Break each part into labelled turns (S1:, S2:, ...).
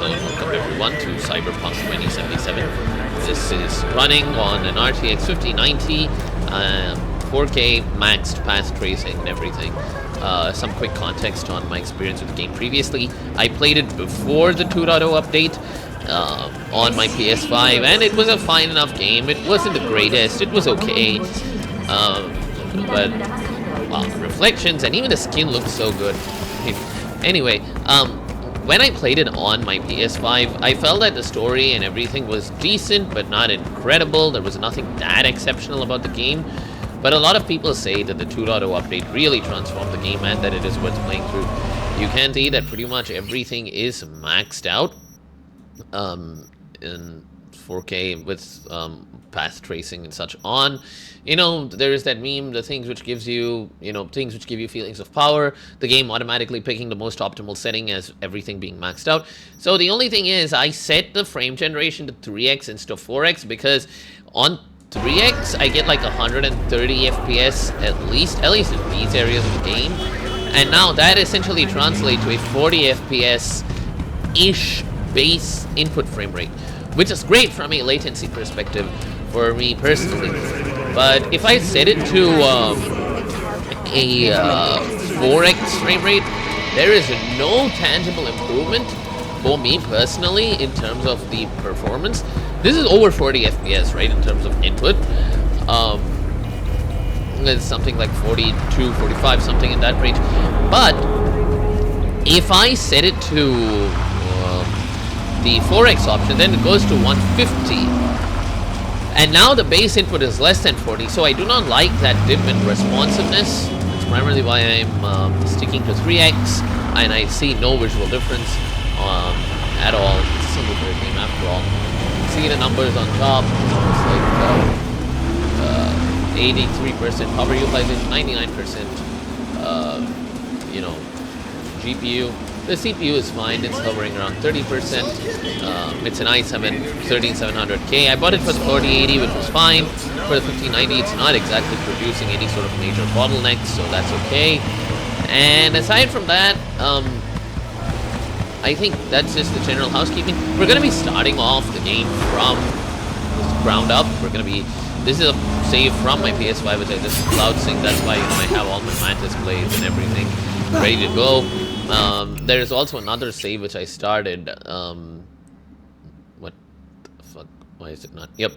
S1: Hello and welcome everyone to Cyberpunk 2077. This is running on an RTX 5090, 4K maxed path tracing and everything. Some quick context on my experience with the game previously. I played it before the 2.0 update on my PS5, and it was a fine enough game. It wasn't the greatest, it was okay. But wow, reflections and even the skin looks so good. Anyway, when I played it on my PS5, I felt that the story and everything was decent, but not incredible. There was nothing that exceptional about the game. But a lot of people say that the 2.0 update really transformed the game and that it is worth playing through. You can see that pretty much everything is maxed out in 4K with path tracing and such on. You know, there is that meme, the things which gives you, things which give you feelings of power, the game automatically picking the most optimal setting as everything being maxed out. So the only thing is, I set the frame generation to 3x instead of 4x because on 3x, I get like 130 FPS at least in these areas of the game. And now that essentially translates to a 40 FPS-ish base input frame rate, which is great from a latency perspective for me personally. But if I set it to a 4x frame rate, there is no tangible improvement for me personally in terms of the performance. This is over 40 FPS, right, in terms of input. It's something like 42, 45, something in that range. But if I set it to the 4x option, then it goes to 150. And now the base input is less than 40, so I do not like that dip in responsiveness. That's primarily why I'm sticking to 3x, and I see no visual difference at all. It's a single player game after all. You see the numbers on top. It's like 83% power utilization, 99%. GPU. The CPU is fine, it's hovering around 30%. It's an i7 13700K. I bought it for the 4080, which was fine. For the 5090, it's not exactly producing any sort of major bottlenecks, so that's okay. And aside from that, I think that's just the general housekeeping. We're going to be starting off the game from the ground up. This is a save from my PS5, which I just cloud sync. That's why I have all my Mantis blades and everything ready to go. There's also another save which I started. What the fuck? Why is it not? Yep.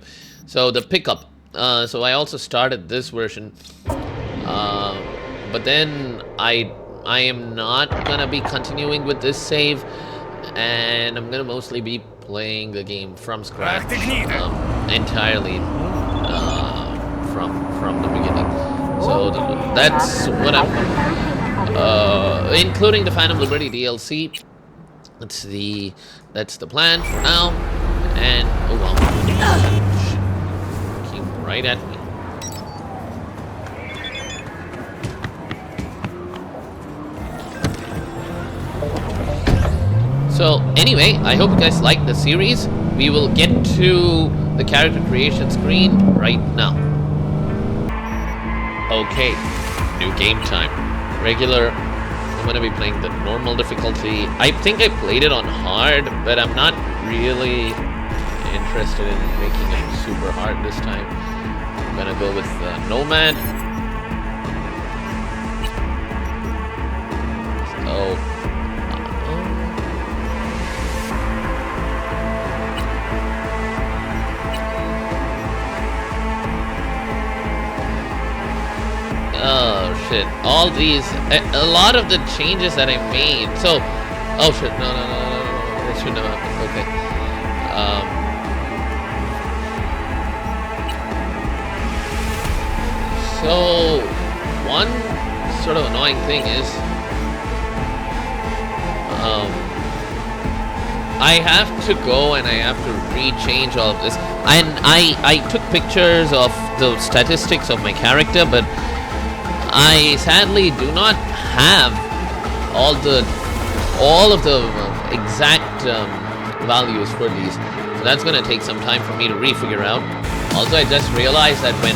S1: So the pickup. So I also started this version. But then I am not gonna be continuing with this save, and I'm gonna mostly be playing the game from scratch, entirely from the beginning. So that's what I'm. Including the Phantom Liberty DLC. That's the plan for now. And oh well, came right at me. So anyway, I hope you guys like the series. We will get to the character creation screen right now. Okay, new game time. Regular. I'm gonna be playing the normal difficulty. I think I played it on hard, but I'm not really interested in making it super hard this time. I'm gonna go with Nomad. Oh shit, all these, a lot of the changes that I made, so, oh shit, no, that shouldn't have happened, okay. So, one sort of annoying thing is, I have to go and I have to re-change all of this, and I took pictures of the statistics of my character, but I sadly do not have all of the exact values for these, so that's gonna take some time for me to re-figure out. Also, I just realized that when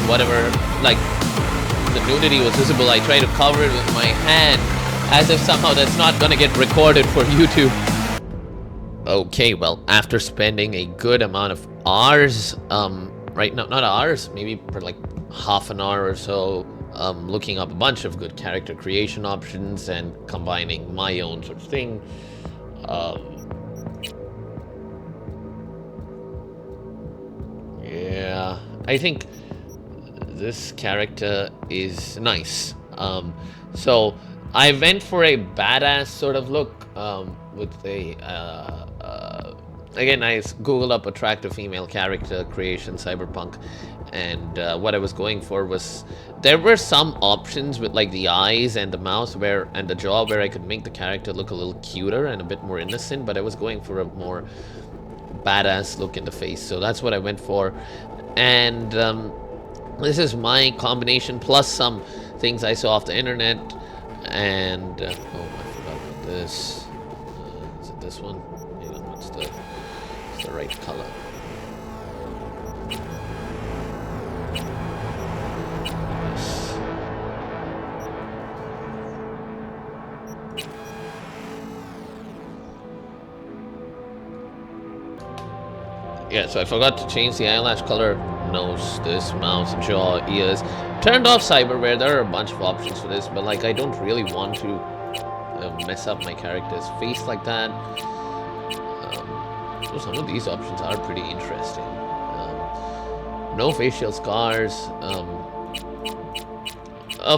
S1: the nudity was visible, I tried to cover it with my hand, as if somehow that's not gonna get recorded for YouTube. Okay, well, after spending a good amount of hours, right now, not hours, maybe for like half an hour or so, looking up a bunch of good character creation options and combining my own sort of thing. Yeah, I think this character is nice. So I went for a badass sort of look with a again, I googled up attractive female character creation cyberpunk, and what I was going for was, there were some options with like the eyes and the mouth and the jaw where I could make the character look a little cuter and a bit more innocent, but I was going for a more badass look in the face, so that's what I went for. And this is my combination plus some things I saw off the internet. And oh, I forgot about this. Is it this one? Hang on, what's the right color? Yeah, so I forgot to change the eyelash color, nose, this, mouth, jaw, ears. Turned off cyberware. There are a bunch of options for this, but like I don't really want to mess up my character's face like that. So some of these options are pretty interesting. No facial scars.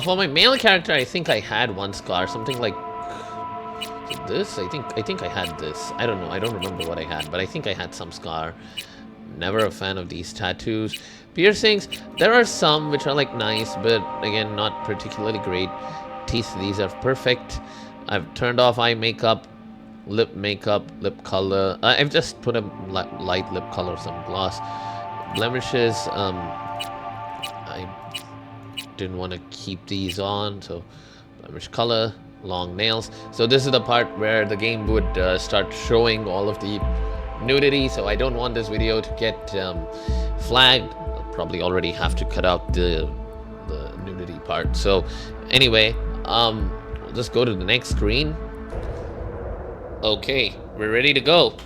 S1: For my male character, I think I had one scar, something like this. I think I had this. I don't know. I don't remember what I had, but I think I had some scar. Never a fan of these tattoos. Piercings, there are some which are like nice, but again, not particularly great. Teeth, these are perfect. I've turned off eye makeup, lip color. I've just put a light lip color, some gloss. Blemishes, I didn't want to keep these on, so blemish color. Long nails. So this is the part where the game would start showing all of the nudity, so I don't want this video to get flagged. I'll probably already have to cut out the nudity part. So anyway, we'll just go to the next screen. Okay, we're ready to go.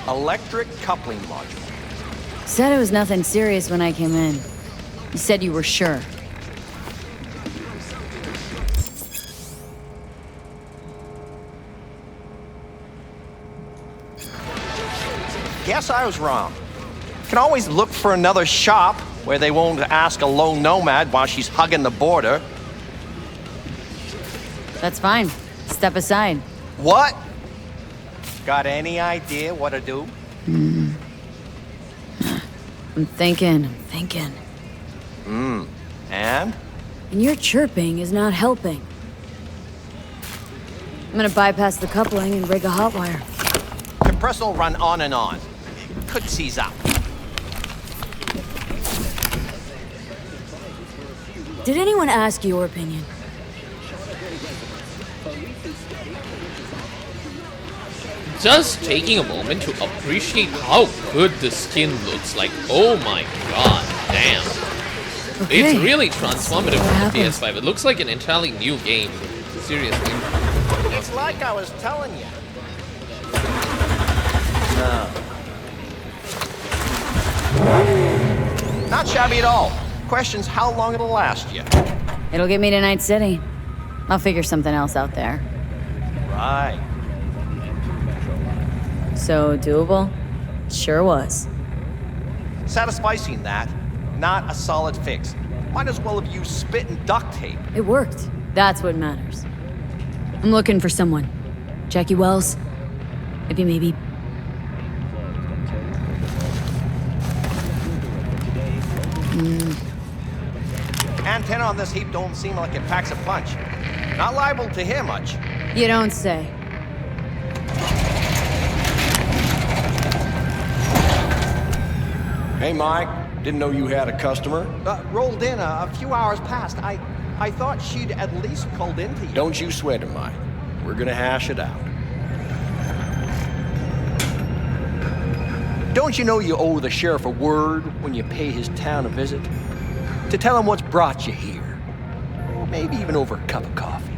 S2: Electric coupling module.
S3: Said it was nothing serious when I came in. You said you were sure.
S2: Guess I was wrong. Can always look for another shop where they won't ask a lone nomad while she's hugging the border.
S3: That's fine. Step aside.
S2: What? Got any idea what to do?
S3: I'm thinking.
S2: And?
S3: And your chirping is not helping. I'm gonna bypass the coupling and rig a hot wire.
S2: Compressor will run on and on. Could seize out.
S3: Did anyone ask your opinion?
S1: Just taking a moment to appreciate how good the skin looks. Like, oh my god, damn.
S3: Okay.
S1: It's really transformative for the PS5. It looks like an entirely new game. Seriously.
S2: It's like I was telling you. Not shabby at all. Question's how long it'll last you.
S3: It'll get me to Night City. I'll figure something else out there.
S2: Right.
S3: So doable? Sure was.
S2: Satisficing that, not a solid fix. Might as well have used spit and duct tape.
S3: It worked. That's what matters. I'm looking for someone. Jackie Wells? Maybe.
S2: Antenna on this heap don't seem like it packs a punch. Not liable to hear much.
S3: You don't say.
S4: Hey, Mike. Didn't know you had a customer.
S2: Rolled in a few hours past. I I thought she'd at least called into you.
S4: Don't you sweat it, Mike. We're gonna hash it out.
S2: Don't you know you owe the sheriff a word when you pay his town a visit? To tell him what's brought you here. Maybe even over a cup of coffee.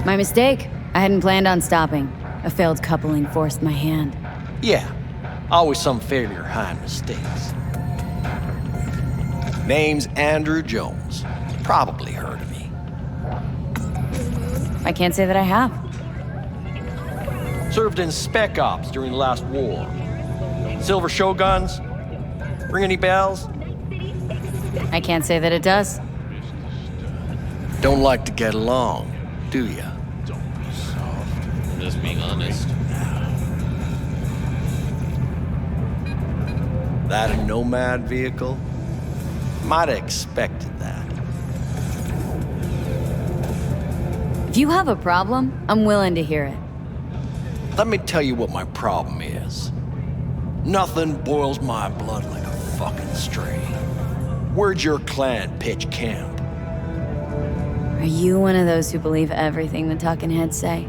S3: My mistake. I hadn't planned on stopping. A failed coupling forced my hand.
S2: Yeah, always some failure hide mistakes. Name's Andrew Jones. Probably heard of me.
S3: I can't say that I have.
S2: Served in Spec Ops during the last war. Silver Shoguns? Ring any bells?
S3: I can't say that it does.
S4: Don't like to get along, do ya?
S1: I'm just being honest.
S2: That a Nomad vehicle? Might have expected that.
S3: If you have a problem, I'm willing to hear it.
S2: Let me tell you what my problem is. Nothing boils my blood like a fucking stray. Where'd your clan pitch camp?
S3: Are you one of those who believe everything the talking heads say?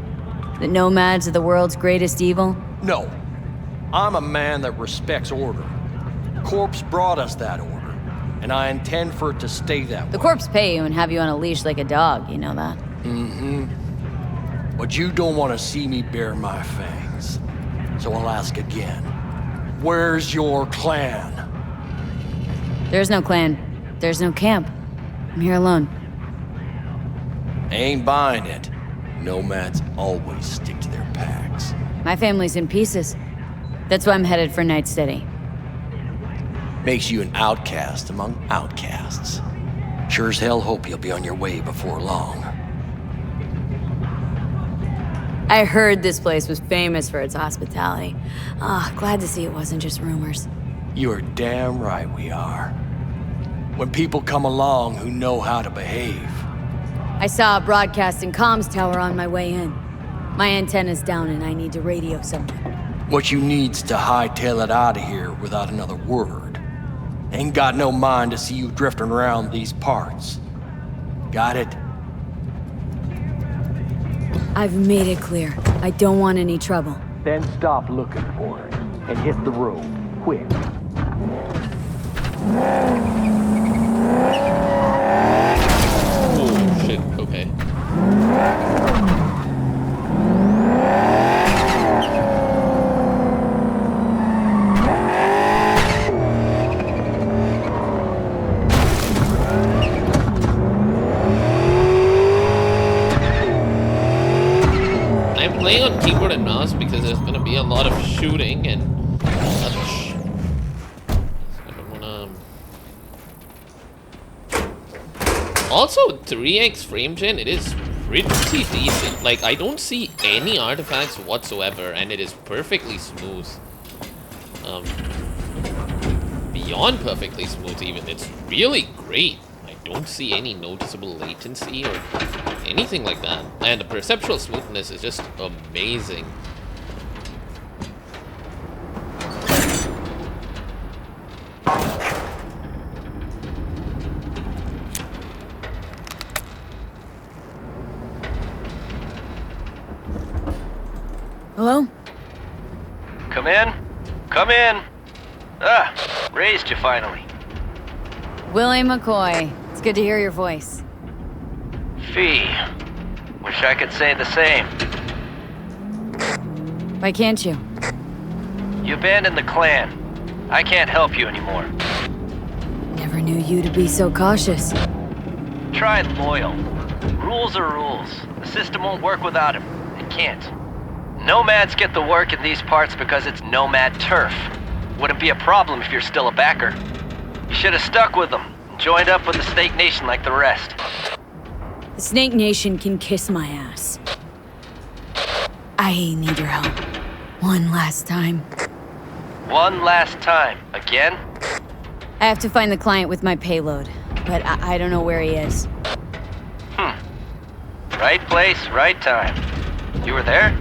S3: That nomads are the world's greatest evil?
S2: No. I'm a man that respects order. Corpse brought us that order, and I intend for it to stay that way.
S3: The corpse pay you and have you on a leash like a dog, you know that?
S2: Mm-hmm. But you don't want to see me bare my fangs. So I'll ask again. Where's your clan?
S3: There's no clan. There's no camp. I'm here alone.
S2: Ain't buying it. Nomads always stick to their packs.
S3: My family's in pieces. That's why I'm headed for Night City.
S2: Makes you an outcast among outcasts. Sure as hell hope you'll be on your way before long.
S3: I heard this place was famous for its hospitality. Glad to see it wasn't just rumors.
S2: You're damn right we are. When people come along who know how to behave.
S3: I saw a broadcasting comms tower on my way in. My antenna's down and I need to radio someone.
S2: What you need's to hightail it out of here without another word. Ain't got no mind to see you drifting around these parts. Got it?
S3: I've made it clear. I don't want any trouble.
S2: Then stop looking for it and hit the road, quick.
S1: Oh shit, okay. I'm playing on keyboard and mouse because there's gonna be a lot of shooting and such. I don't wanna... Also, 3x frame gen, it is pretty decent. Like, I don't see any artifacts whatsoever, and it is perfectly smooth. Beyond perfectly smooth, even. It's really great. I don't see any noticeable latency or anything like that. And the perceptual smoothness is just amazing.
S3: Hello?
S5: Come in. Come in. Raised you finally.
S3: Willie McCoy. It's good to hear your voice.
S5: Fee. Wish I could say the same.
S3: Why can't you?
S5: You abandoned the clan. I can't help you anymore.
S3: Never knew you to be so cautious.
S5: Try loyal. Rules are rules. The system won't work without him. It can't. Nomads get the work in these parts because it's nomad turf. Wouldn't be a problem if you're still a backer. You should have stuck with them. Joined up with the Snake Nation like the rest.
S3: The Snake Nation can kiss my ass. I need your help. One last time.
S5: One last time. Again?
S3: I have to find the client with my payload, but I don't know where he is.
S5: Right place, right time. You were there?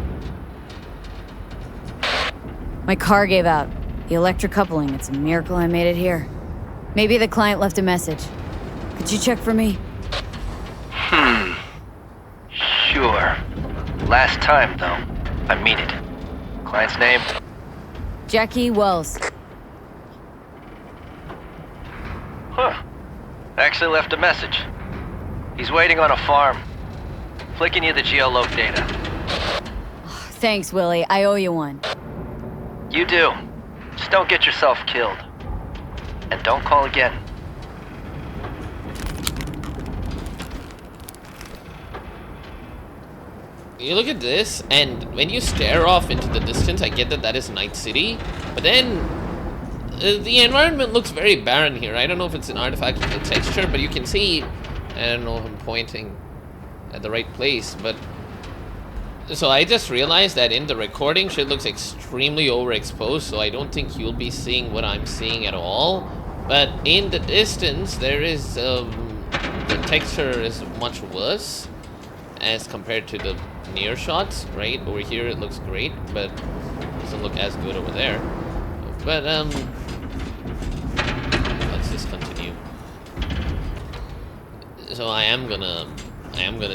S3: My car gave out. The electric coupling, it's a miracle I made it here. Maybe the client left a message. Could you check for me?
S5: Sure. Last time, though. I mean it. Client's name?
S3: Jackie Wells.
S5: Huh. Actually left a message. He's waiting on a farm. Flicking you the geoloc data.
S3: Thanks, Willie. I owe you one.
S5: You do. Just don't get yourself killed. And don't call again.
S1: You look at this, and when you stare off into the distance, I get that that is Night City, but then the environment looks very barren here. I don't know if it's an artifact of the texture, but you can see, I don't know if I'm pointing at the right place, but so I just realized that in the recording, shit looks extremely overexposed, so I don't think you'll be seeing what I'm seeing at all. But in the distance, there is, the texture is much worse as compared to the near shots, right? Over here it looks great, but it doesn't look as good over there. But, let's just continue. So I am gonna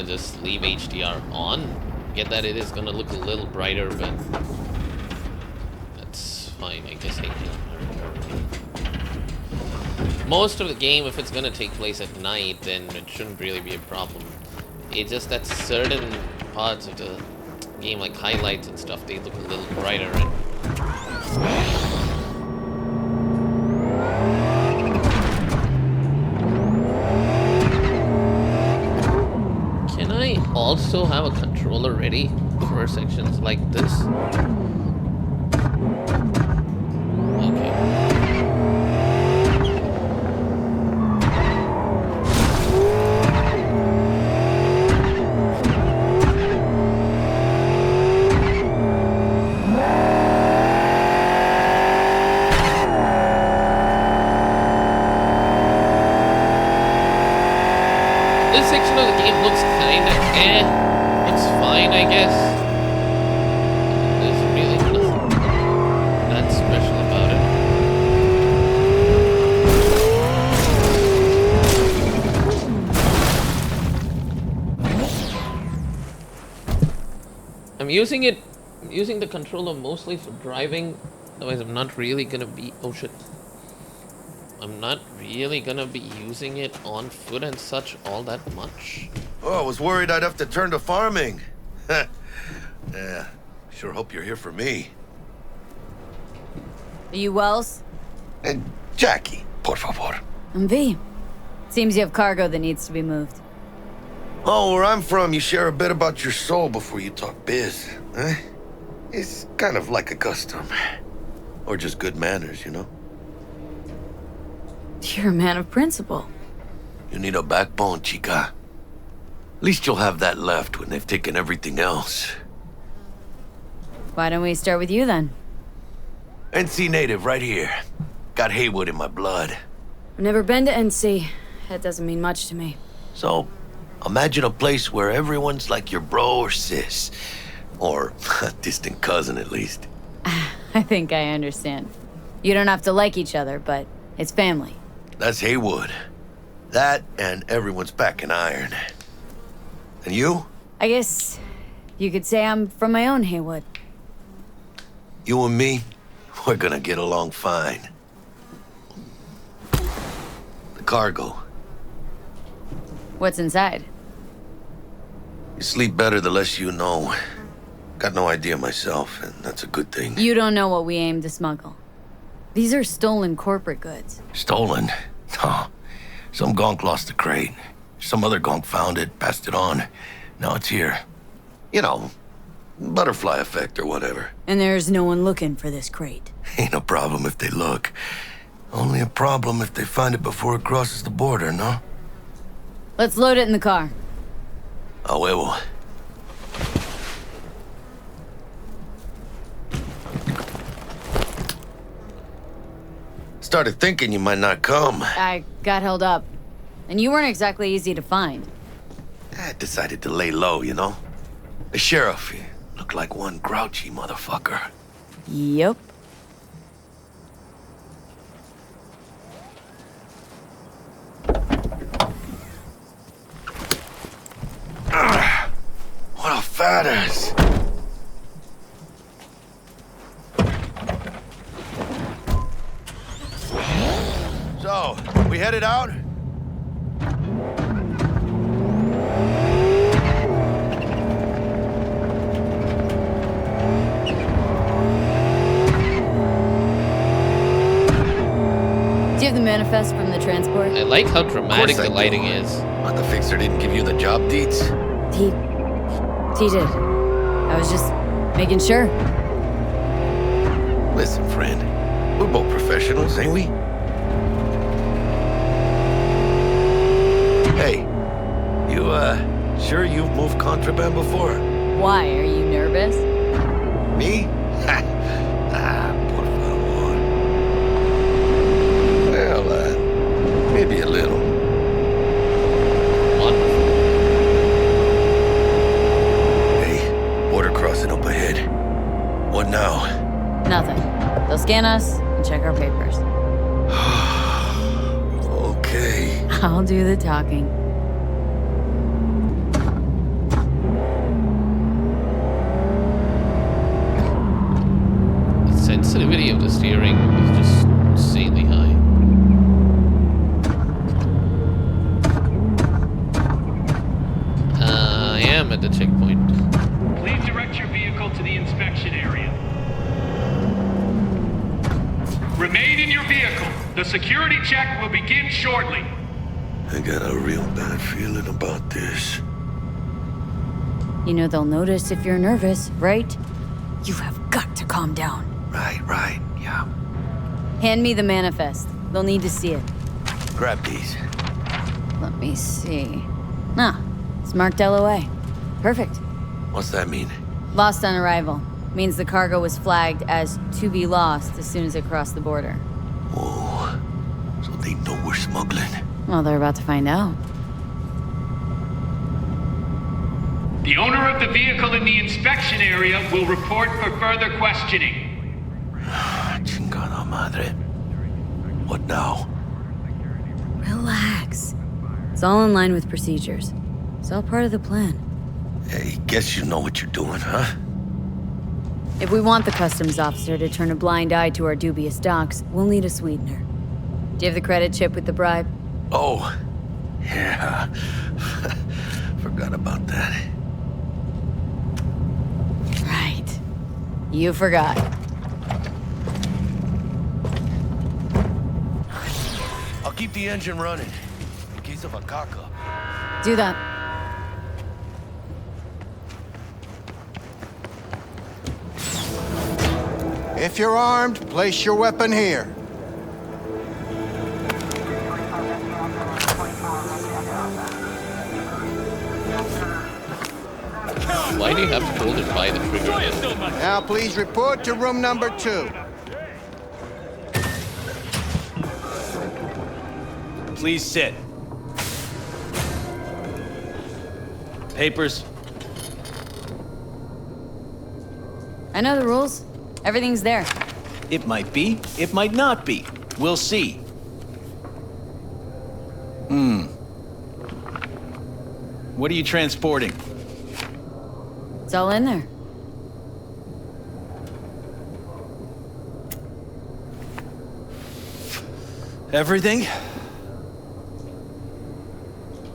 S1: just leave HDR on. Get that it is gonna look a little brighter, but that's fine, I guess. Most of the game, if it's gonna take place at night, then it shouldn't really be a problem. It's just that certain parts of the game, like highlights and stuff, they look a little brighter. And can I also have a controller ready for sections like this? Okay. This section of the game looks kinda looks fine, I guess. There's really nothing that special about it. I'm using the controller mostly for driving, otherwise I'm not really gonna be, oh shit. I'm not really gonna be using it on foot and such all that much.
S4: Oh, I was worried I'd have to turn to farming. Yeah, sure hope you're here for me.
S3: Are you Wells?
S4: And Jackie, por favor.
S3: I'm V. Seems you have cargo that needs to be moved.
S4: Oh, where I'm from, you share a bit about your soul before you talk biz, eh? It's kind of like a custom. Or just good manners, you know?
S3: You're a man of principle.
S4: You need a backbone, chica. At least you'll have that left when they've taken everything else.
S3: Why don't we start with you then?
S4: NC native right here. Got Haywood in my blood.
S3: I've never been to NC. That doesn't mean much to me.
S4: So, imagine a place where everyone's like your bro or sis. Or a distant cousin, at least.
S3: I think I understand. You don't have to like each other, but it's family.
S4: That's Haywood. That and everyone's back in iron. And you?
S3: I guess you could say I'm from my own Haywood.
S4: You and me, we're gonna get along fine. The cargo.
S3: What's inside?
S4: You sleep better the less you know. Got no idea myself, and that's a good thing.
S3: You don't know what we aim to smuggle. These are stolen corporate goods.
S4: Stolen? No. Some gonk lost the crate. Some other gonk found it, passed it on. Now it's here. You know, butterfly effect or whatever.
S3: And there's no one looking for this crate.
S4: Ain't no problem if they look. Only a problem if they find it before it crosses the border, no?
S3: Let's load it in the car.
S4: A huevo. Started thinking you might not come.
S3: I got held up. And you weren't exactly easy to find.
S4: I decided to lay low, you know? The sheriff, he looked like one grouchy motherfucker.
S3: Yep.
S4: fatters. So, we headed out?
S3: Do you have the manifest from the transport?
S1: I like how dramatic the lighting is.
S4: But the fixer didn't give you the job deets?
S3: He did. I was just making sure.
S4: Listen, friend. We're both professionals, ain't we? Hey, you, sure you've moved contraband before?
S3: Why? Are you nervous?
S4: Me? Por favor. Well, maybe a little.
S1: Wonderful.
S4: Hey, border crossing up ahead. What now?
S3: Nothing. They'll scan us and check our papers.
S4: Okay.
S3: I'll do the talking.
S1: The sensitivity of the steering is just insanely high. I am at the checkpoint.
S6: Please direct your vehicle to the inspection area. Remain in your vehicle. The security check will begin shortly.
S4: I got a real bad feeling about this.
S3: You know they'll notice if you're nervous, right? You have got to calm down.
S4: Right, yeah.
S3: Hand me the manifest. They'll need to see it.
S4: Grab these.
S3: Let me see. Ah, it's marked LOA. Perfect.
S4: What's that mean?
S3: Lost on arrival. Means the cargo was flagged as to be lost as soon as it crossed the border.
S4: Whoa. So they know we're smuggling.
S3: Well, they're about to find out.
S6: The owner of the vehicle in the inspection area will report for further questioning.
S4: Chingada madre. What now?
S3: Relax. It's all in line with procedures. It's all part of the plan.
S4: Hey, guess you know what you're doing, huh?
S3: If we want the customs officer to turn a blind eye to our dubious docks, we'll need a sweetener. Do you have the credit chip with the bribe?
S4: Oh, yeah. Forgot about that.
S3: Right. You forgot.
S4: I'll keep the engine running in case of a cock-up.
S3: Do that.
S7: If you're armed, place your weapon here.
S1: Why do you have to hold it by the trigger yet?
S7: Now please report to room number 2.
S8: Please sit. Papers.
S3: I know the rules. Everything's there.
S8: It might be, it might not be. We'll see. What are you transporting?
S3: It's all in there.
S8: Everything?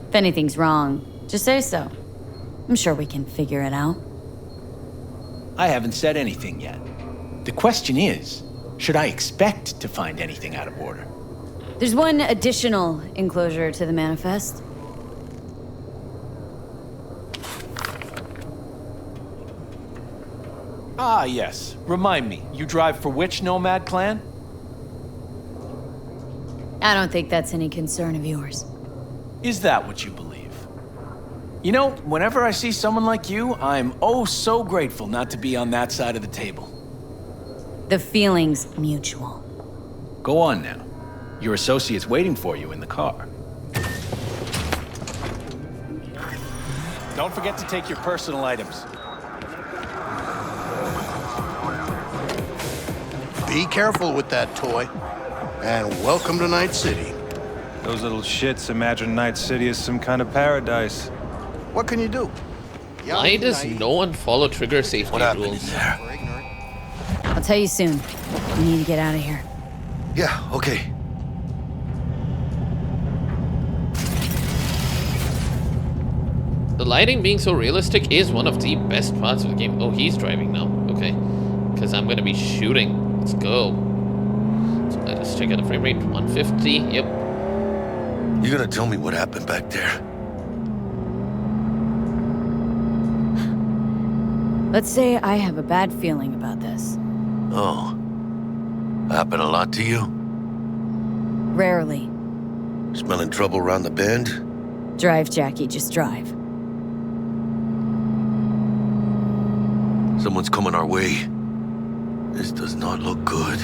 S3: If anything's wrong, just say so. I'm sure we can figure it out.
S8: I haven't said anything yet. The question is, should I expect to find anything out of order?
S3: There's one additional enclosure to the manifest.
S8: Ah, yes. Remind me, you drive for which nomad clan?
S3: I don't think that's any concern of yours.
S8: Is that what you believe? You know, whenever I see someone like you, I'm oh so grateful not to be on that side of the table.
S3: The feeling's mutual.
S8: Go on now. Your associate's waiting for you in the car. Don't forget to take your personal items.
S7: Be careful with that toy. And welcome to Night City.
S9: Those little shits imagine Night City is some kind of paradise.
S7: What can you do?
S1: Why does no one follow trigger safety
S4: What happened in
S1: rules?
S4: there?
S3: I'll tell you soon. We need to get out of here.
S4: Yeah, okay.
S1: The lighting being so realistic is one of the best parts of the game. Oh, he's driving now. Okay. Because I'm going to be shooting. Let's go. So let us check out the frame rate. 150. Yep.
S4: You gonna tell me what happened back there?
S3: Let's say I have a bad feeling about this.
S4: Oh. Happened a lot to you?
S3: Rarely.
S4: Smelling trouble around the bend?
S3: Drive, Jackie, just drive.
S4: Someone's coming our way. This does not look good.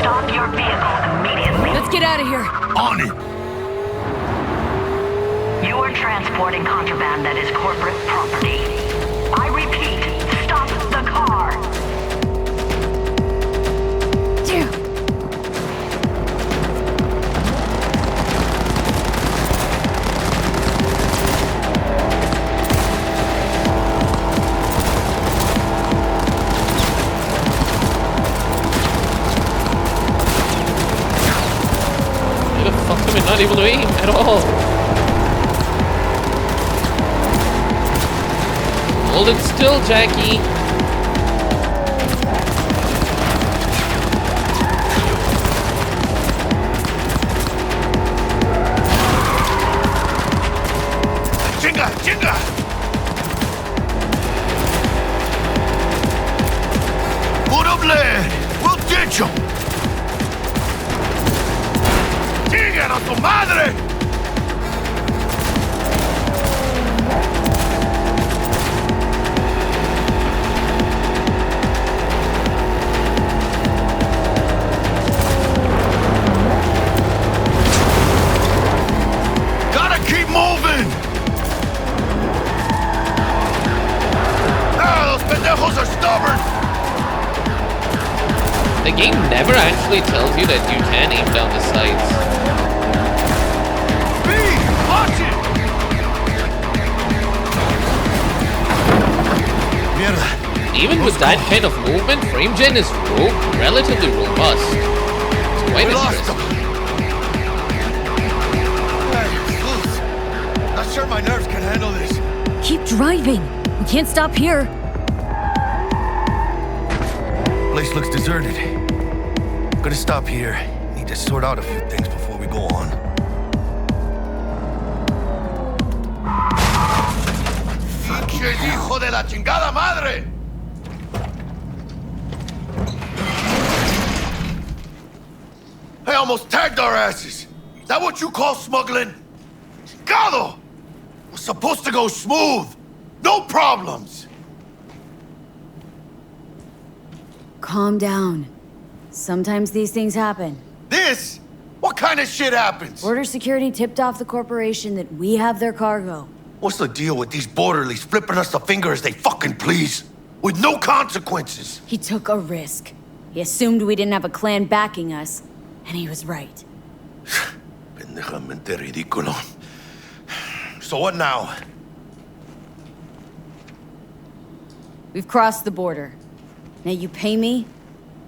S9: Stop your vehicle immediately.
S3: Let's get out of here.
S4: On it!
S9: You are transporting contraband that is corporate property. I repeat, stop the car.
S3: Damn.
S1: Why the fuck am I not able to aim at all? Hold it still, Jackie.
S4: Chinga! Chinga! Put up lead! We'll ditch him! ¡Chingan a tu madre! Gotta keep moving! Ah, those pendejos are stubborn!
S1: The game never actually tells you that you can aim down the sights.
S4: B! Watch it! Mierda.
S1: Even with that kind of movement, frame gen is relatively robust. It's quite
S4: We lost
S1: interesting.
S4: him. Hey, loose. Not sure my nerves can handle this.
S3: Keep driving. We can't stop here.
S4: Place looks deserted. Gonna stop here. Need to sort out a few things before we go on. ¡Pinche hijo de la chingada madre! I almost tagged our asses. Is that what you call smuggling? Chingado! Was supposed to go smooth. No problems.
S3: Calm down. Sometimes these things happen.
S4: This? What kind of shit happens?
S3: Border security tipped off the corporation that we have their cargo.
S4: What's the deal with these borderlies flipping us the finger as they fucking please? With no consequences.
S3: He took a risk. He assumed we didn't have a clan backing us, and he was right.
S4: Pendejamente ridículo. So what now?
S3: We've crossed the border. Now you pay me,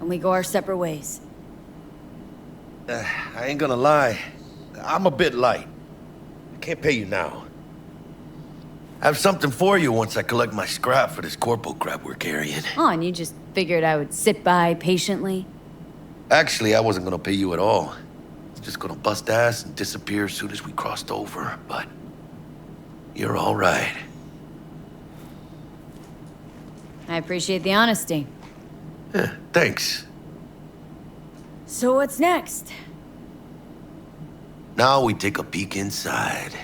S3: and we go our separate ways.
S4: I ain't gonna lie. I'm a bit light. I can't pay you now. I have something for you once I collect my scrap for this corpo crap we're carrying.
S3: Oh, and you just figured I would sit by patiently?
S4: Actually, I wasn't gonna pay you at all. I was just gonna bust ass and disappear as soon as we crossed over, but you're all right.
S3: I appreciate the honesty.
S4: Yeah, thanks.
S3: So what's next?
S4: Now we take a peek inside.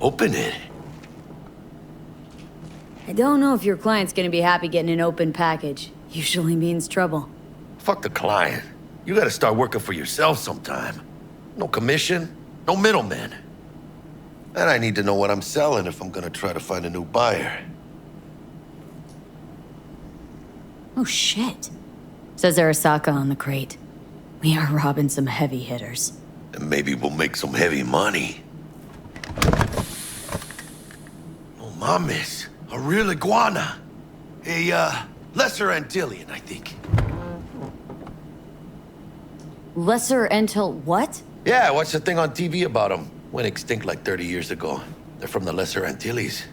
S4: Open it.
S3: I don't know if your client's gonna be happy getting an open package. Usually means trouble.
S4: Fuck the client. You gotta start working for yourself sometime. No commission, no middlemen. And I need to know what I'm selling if I'm gonna try to find a new buyer.
S3: Oh shit. Says Arasaka on the crate. We are robbing some heavy hitters.
S4: And maybe we'll make some heavy money. Oh, mames. A real iguana. A, lesser Antillean, I think.
S3: Lesser Antil what?
S4: Yeah, I watched a thing on TV about them. Went extinct like 30 years ago. They're from the Lesser Antilles.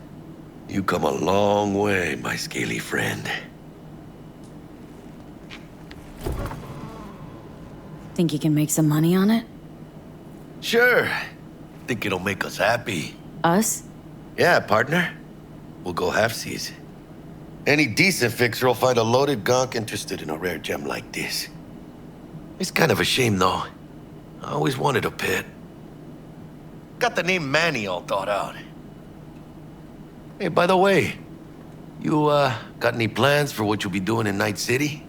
S4: You come a long way, my scaly friend.
S3: Think you can make some money on it?
S4: Sure. Think it'll make us happy.
S3: Us?
S4: Yeah, partner. We'll go halfsies. Any decent fixer will find a loaded gonk interested in a rare gem like this. It's kind of a shame, though. I always wanted a pet. Got the name Manny all thought out. Hey, by the way, you, got any plans for what you'll be doing in Night City?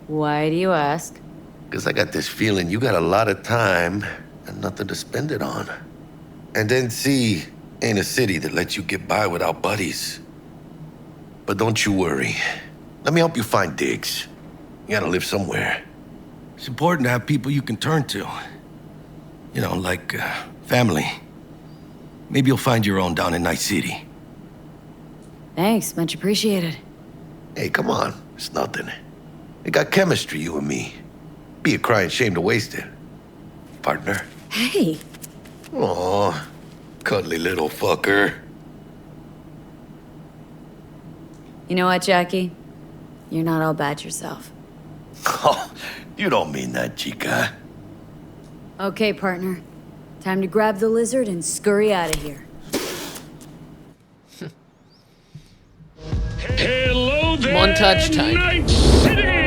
S3: Why do you ask?
S4: 'Cause I got this feeling you got a lot of time and nothing to spend it on. And NC ain't a city that lets you get by without buddies. But don't you worry. Let me help you find digs. You gotta live somewhere. It's important to have people you can turn to. You know, like, family. Maybe you'll find your own down in Night City.
S3: Thanks, much appreciated.
S4: Hey, come on. It's nothing. We got chemistry, you and me. Be a crying shame to waste it. Partner.
S3: Hey.
S4: Aw, cuddly little fucker.
S3: You know what, Jackie? You're not all bad yourself.
S4: Oh, you don't mean that, chica.
S3: Okay, partner. Time to grab the lizard and scurry out of here.
S6: Hello there,
S1: Montage time.
S6: Night City!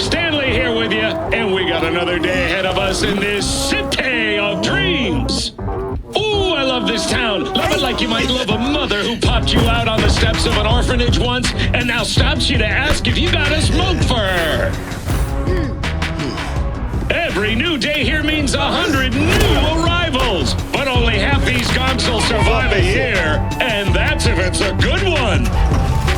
S6: Stanley here with you, and we got another day ahead of us in this city of dreams. Ooh, I love this town. Love it like you might love a mother who popped you out on the steps of an orphanage once and now stops you to ask if you got a smoke for her. Every new day here means 100 new arrivals, but only half these gonks will survive a year, and that's if it's a good one.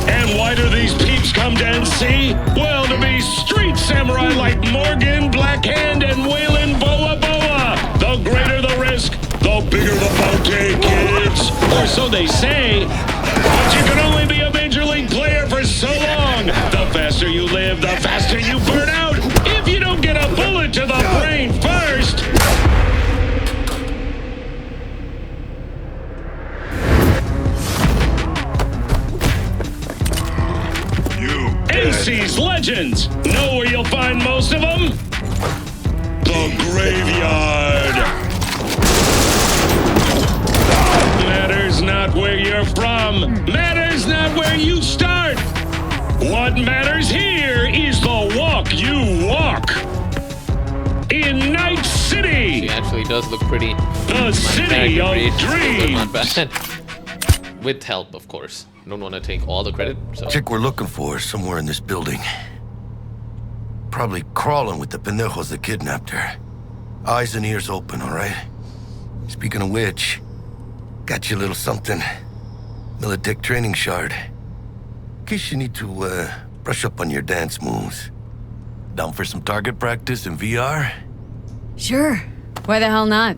S6: And why do these peeps come to NC? Well, to be street samurai like Morgan, Blackhand, and Waylon Boa Boa. The greater the risk, the bigger the bounty, kids. Or so they say. But you can only be a Major League player for so long. The faster you live, the faster you burn out. If you don't get a bullet to the brain first. NC's legends. Know where you'll find most of them? The graveyard. Matters not where you're from. Matters not where you start. What matters here is the walk you walk. In Night City.
S1: She actually does look pretty.
S6: The city of dreams.
S1: Not bad. With help, of course. Don't want to take all the credit. So.
S4: Chick we're looking for is somewhere in this building. Probably crawling with the pendejos that kidnapped her. Eyes and ears open, all right? Speaking of which, got you a little something. Militech training shard. In case you need to, brush up on your dance moves. Down for some target practice in VR?
S3: Sure. Why the hell not?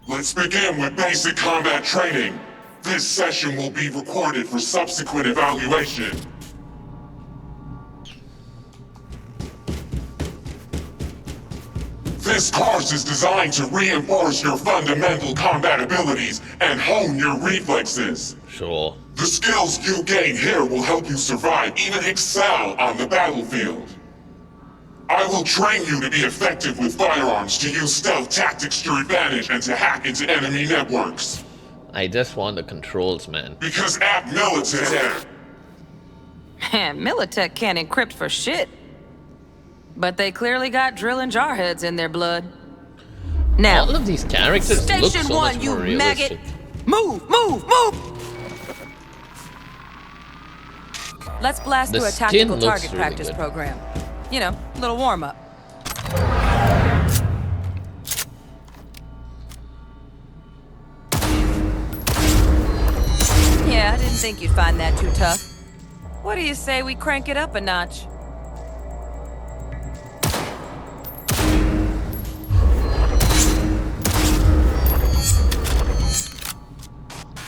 S10: Let's begin with basic combat training. This session will be recorded for subsequent evaluation. This course is designed to reinforce your fundamental combat abilities and hone your reflexes.
S1: Sure.
S10: The skills you gain here will help you survive, even excel on the battlefield. I will train you to be effective with firearms, to use stealth tactics to your advantage, and to hack into enemy networks.
S1: I just want the controls, man.
S10: Because at Militech...
S11: And Militech can't encrypt for shit. But they clearly got drill and jar heads in their blood. Now,
S1: all of these characters look
S11: Station
S1: so
S11: 1,
S1: much
S11: you
S1: more realistic.
S11: maggot! Move, move, move! Let's blast
S1: The
S11: through a
S1: skin
S11: tactical
S1: looks
S11: target
S1: really
S11: practice
S1: good.
S11: program. You know, little warm-up. I didn't think you'd find that too tough. What do you say we crank it up a notch?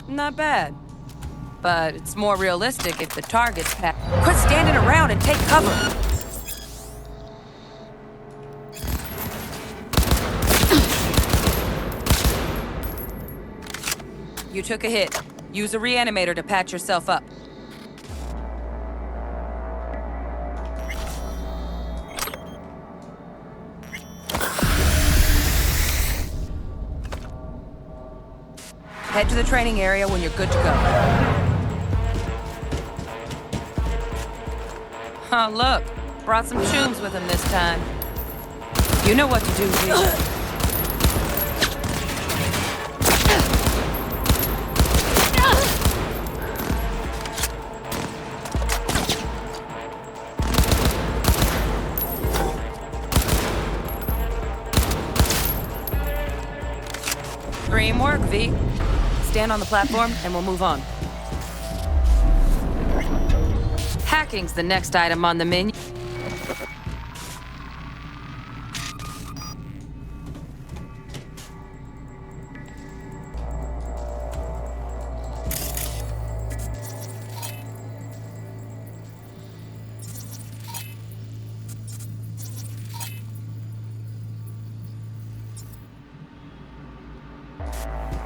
S11: Not bad. But it's more realistic if the target's packed. Quit standing around and take cover! You took a hit. Use a reanimator to patch yourself up. Head to the training area when you're good to go. Oh, look. Brought some chooms with him this time. You know what to do, G. 3 work, V. Stand on the platform and we'll move on. Hacking's the next item on the menu.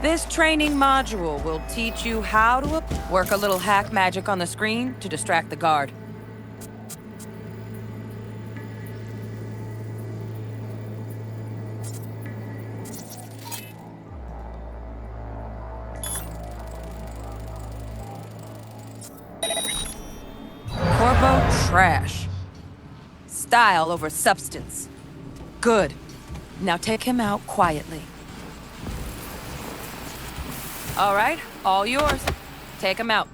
S11: This training module will teach you how to work a little hack magic on the screen to distract the guard. Corpo trash. Style over substance. Good. Now take him out quietly. All right, all yours. Take him out.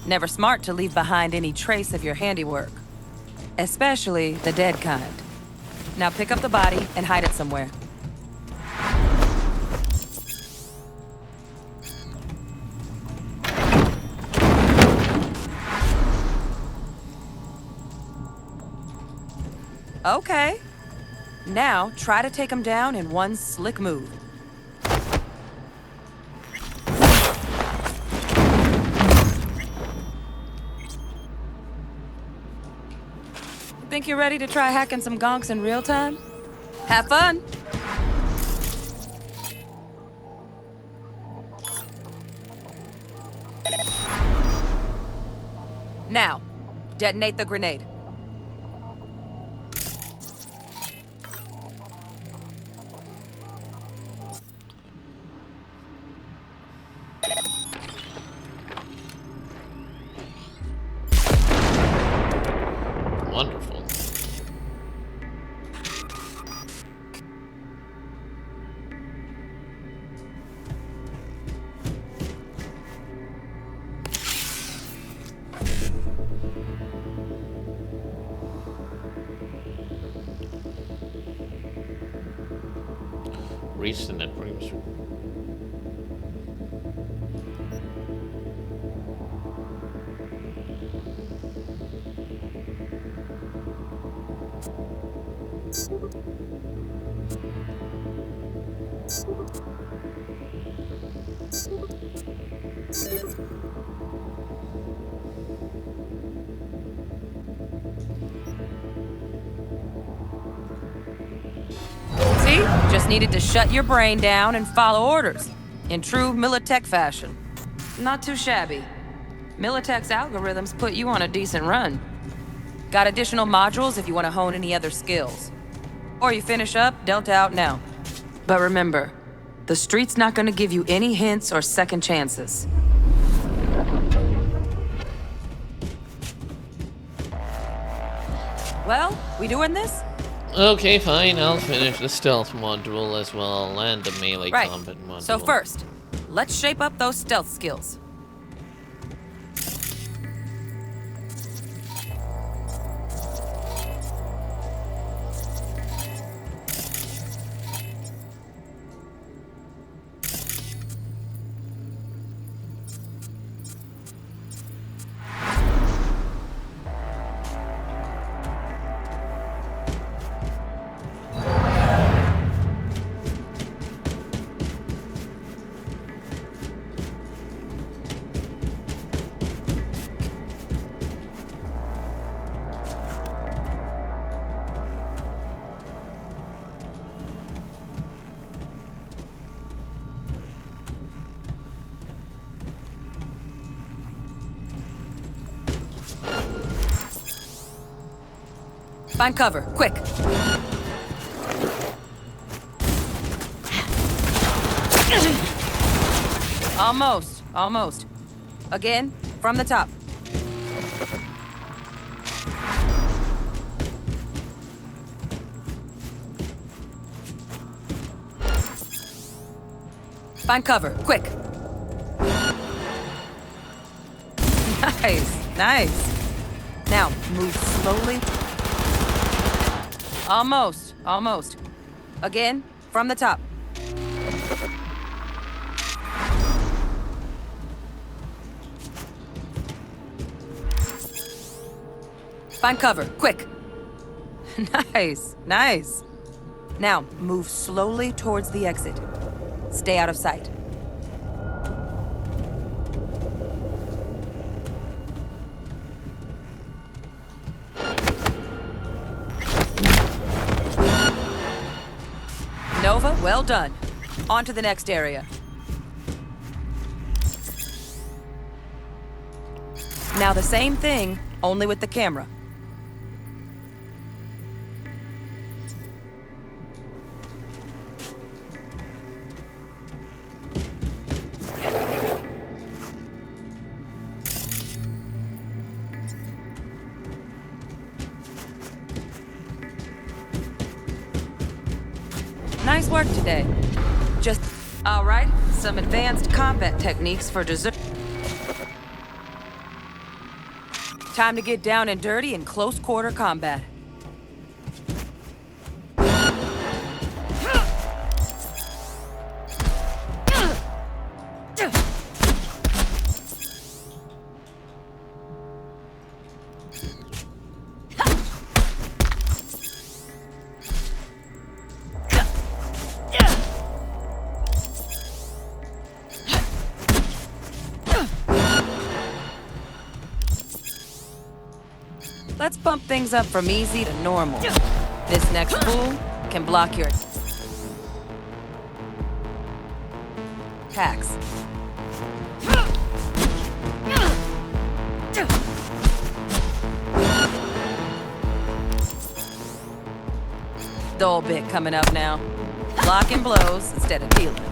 S11: Never smart to leave behind any trace of your handiwork. Especially the dead kind. Now pick up the body and hide it somewhere. Okay. Now, try to take him down in one slick move. Think you're ready to try hacking some gonks in real time? Have fun! Now, detonate the grenade.
S1: Wonderful. Reach the network.
S11: See? Just needed to shut your brain down and follow orders. In true Militech fashion. Not too shabby. Militech's algorithms put you on a decent run. Got additional modules if you want to hone any other skills. Or you finish up, Delta out now. But remember, the street's not gonna give you any hints or second chances. Well, we doing this?
S1: Okay, fine. I'll finish the stealth module as well, and the melee combat module.
S11: So first, let's shape up those stealth skills. Find cover, quick. Almost. Again, from the top. Find cover, quick. Nice. Now, move slowly. Almost. Again, from the top. Find cover, quick. Nice. Now, move slowly towards the exit. Stay out of sight. Nova, well done. On to the next area. Now the same thing, only with the camera. Nice work today. All right, some advanced combat techniques for dessert. Time to get down and dirty in close quarter combat. Let's bump things up from easy to normal. This next fool can block your attacks. Dull bit coming up now. Blocking blows instead of dealing.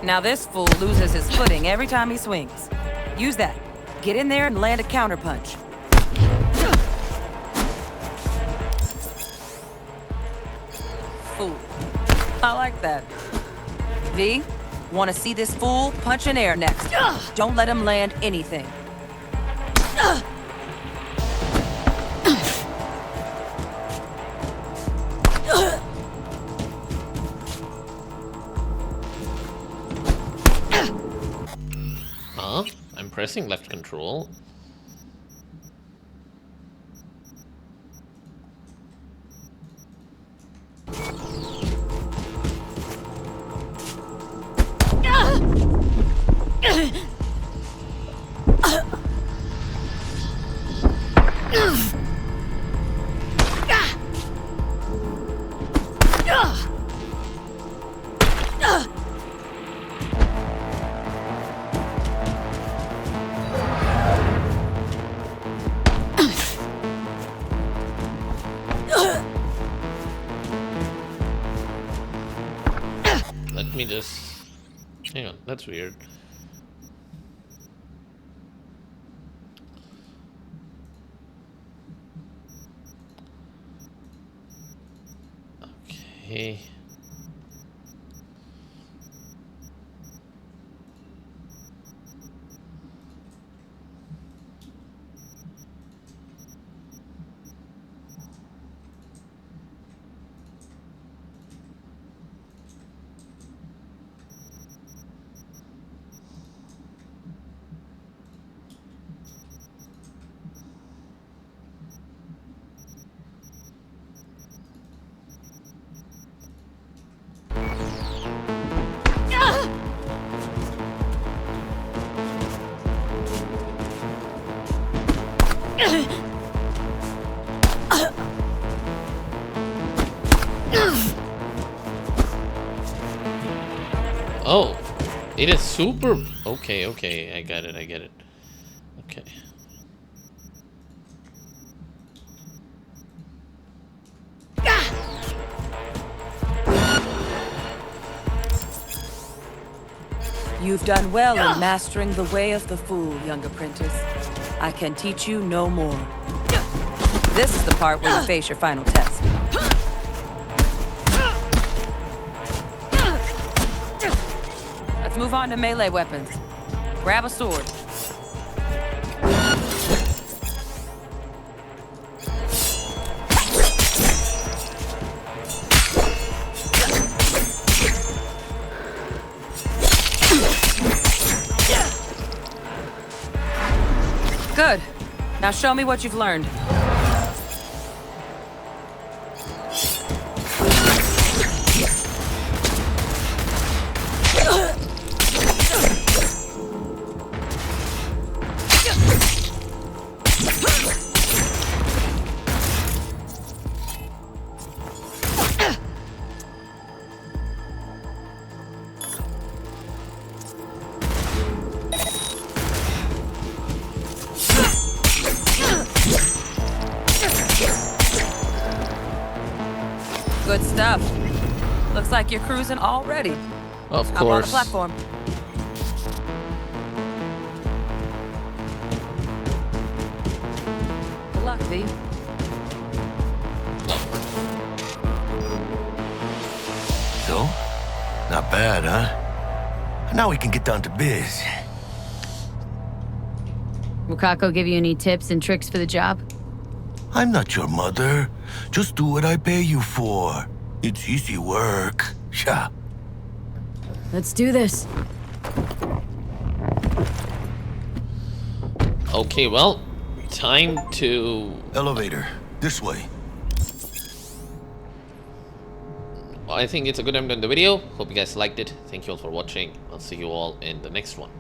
S11: Now this fool loses his footing every time he swings. Use that. Get in there and land a counterpunch. Fool. I like that. V, want to see this fool punch in air next. Don't let him land anything.
S1: I'm pressing left control. Let me just... Hang on, that's weird. Okay. Oh, it is super. Okay, okay, I get it, I get it. Okay.
S11: You've done well in mastering the way of the fool, young apprentice. I can teach you no more. This is the part where you face your final test. Let's move on to melee weapons. Grab a sword. Good. Now show me what you've learned. Good stuff. Looks like you're cruising already.
S1: Of
S11: Hop on the
S1: course.
S11: platform. Good luck, V.
S4: So? Not bad, huh? Now we can get down to biz.
S3: Will Kako give you any tips and tricks for the job?
S4: I'm not your mother. Just do what I pay you for. It's easy work. Yeah.
S3: Let's do this.
S1: Okay, well, time to...
S4: Elevator. This way.
S1: I think it's a good time to end the video. Hope you guys liked it. Thank you all for watching. I'll see you all in the next one.